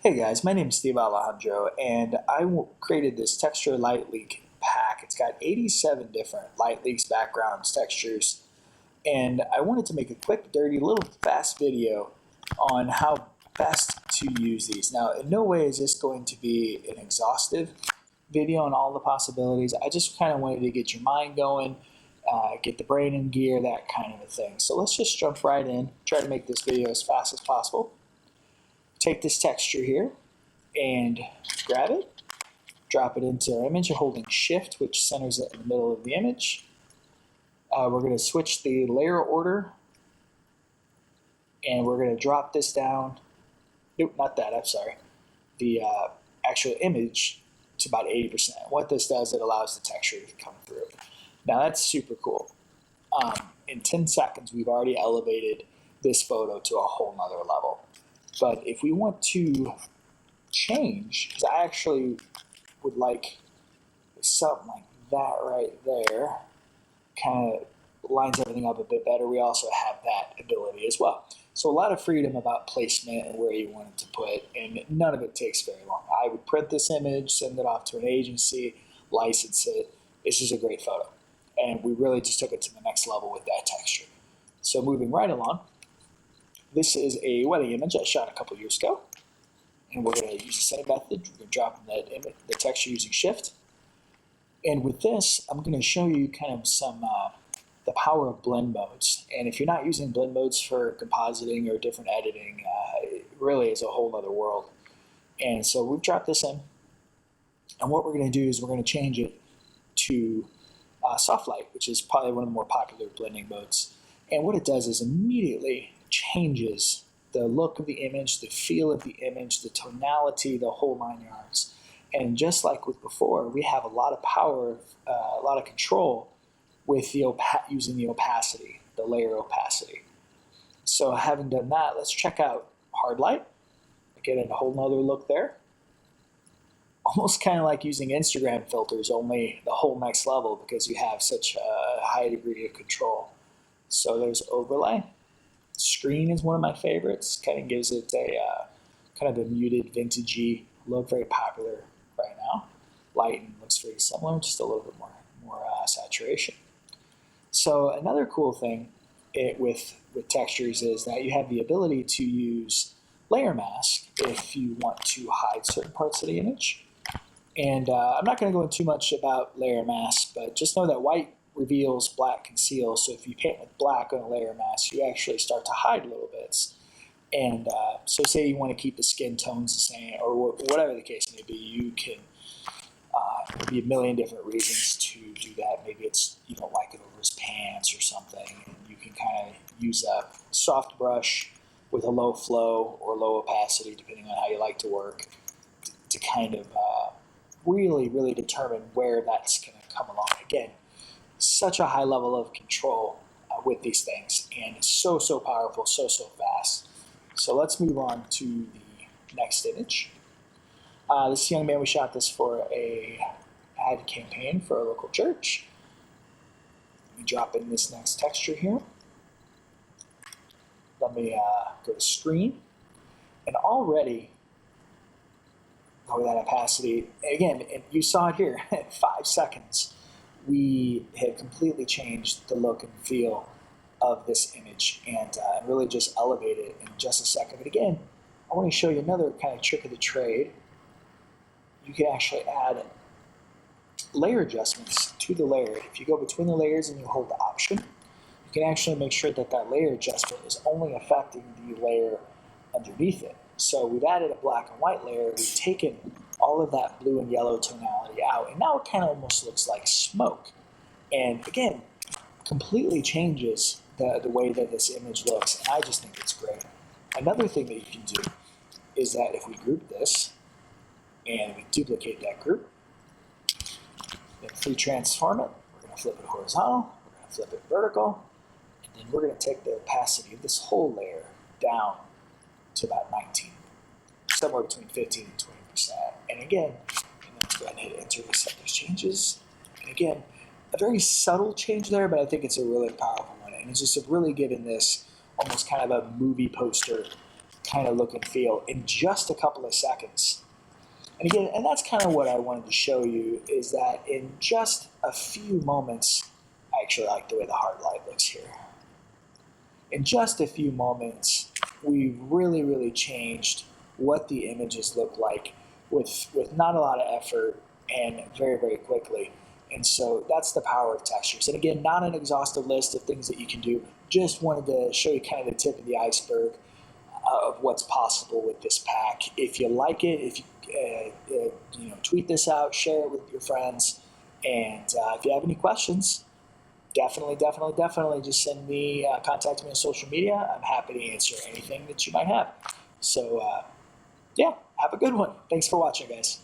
Hey guys, my name is Steve Alejandro, and created this texture light leak pack. It's got 87 different light leaks, backgrounds, textures, and I wanted to make a quick, dirty, little fast video on how best to use these. Now, in no way is this going to be an exhaustive video on all the possibilities. I just kind of wanted to get your mind going, get the brain in gear, that kind of a thing. So let's just jump right in, try to make this video as fast as possible. Take this texture here and grab it, drop it into our image, holding shift, which centers it in the middle of the image. We're going to switch the layer order, and we're going to drop this down. Nope, not that, I'm sorry. The actual image to about 80%. What this does, it allows the texture to come through. Now that's super cool. In 10 seconds, we've already elevated this photo to a whole nother level. But if we want to change, because I actually would like something like that right there, kind of lines everything up a bit better. We also have that ability as well. So a lot of freedom about placement and where you want it to put, and none of it takes very long. I would print this image, send it off to an agency, license it. This is a great photo. And we really just took it to the next level with that texture. So moving right along, this is a wedding image I shot a couple years ago. And we're going to use the same method. We're going to drop in the texture using shift. And with this, I'm going to show you kind of some the power of blend modes. And if you're not using blend modes for compositing or different editing, it really is a whole other world. And so we've dropped this in. And what we're going to do is we're going to change it to soft light, which is probably one of the more popular blending modes. And what it does is immediately changes the look of the image, the feel of the image, the tonality, the whole 9 yards. And just like with before, we have a lot of power, a lot of control with the using the opacity, the layer opacity. So having done that, let's check out hard light. Get a whole nother look there. Almost kind of like using Instagram filters, only the whole next level because you have such a high degree of control. So there's overlay. Screen is one of my favorites. Kind of gives it a kind of a muted, vintagey look, very popular right now. Lighting looks very similar, just a little bit more saturation. So another cool thing with textures is that you have the ability to use layer mask if you want to hide certain parts of the image. And I'm not going to go into too much about layer mask, but just know that white reveals, black conceals. So if you paint with black on a layer mask, you actually start to hide little bits. And so say you want to keep the skin tones the same, or whatever the case may be, you can, there'll be a million different reasons to do that. Maybe it's you don't like it over his pants or something, and you can kind of use a soft brush with a low flow or low opacity, depending on how you like to work, to kind of really, really determine where that's going to come along. Again, such a high level of control with these things, and it's so powerful, so fast. So let's move on to the next image. This young man, we shot this for a ad campaign for a local church. Let me drop in this next texture here. Let me go to screen, and already with that opacity, again, you saw it here in 5 seconds. We have completely changed the look and feel of this image and really just elevate it in just a second. But again, I want to show you another kind of trick of the trade. You can actually add layer adjustments to the layer. If you go between the layers and you hold the option, you can actually make sure that that layer adjustment is only affecting the layer underneath it. So we've added a black and white layer. We've taken all of that blue and yellow tonality out, and now it kind of almost looks like smoke. And again, completely changes the way that this image looks, and I just think it's great. Another thing that you can do is that if we group this and we duplicate that group, then free transform it, we're going to flip it horizontal, we're going to flip it vertical, and then we're going to take the opacity of this whole layer down to about 19, somewhere between 15 and 20%. And again, let's go ahead and hit enter to set those changes. And again, a very subtle change there, but I think it's a really powerful one. And it's just really giving this almost kind of a movie poster kind of look and feel in just a couple of seconds. And again, and that's kind of what I wanted to show you, is that in just a few moments, I actually like the way the hard light looks here. In just a few moments, we really changed what the images look like with not a lot of effort and very quickly. And so that's the power of textures. And again, not an exhaustive list of things that you can do. Just wanted to show you kind of the tip of the iceberg of what's possible with this pack. If you like it, if you tweet this out, share it with your friends, and if you have any questions, definitely just send me, contact me on social media. I'm happy to answer anything that you might have. So yeah, have a good one. Thanks for watching, guys.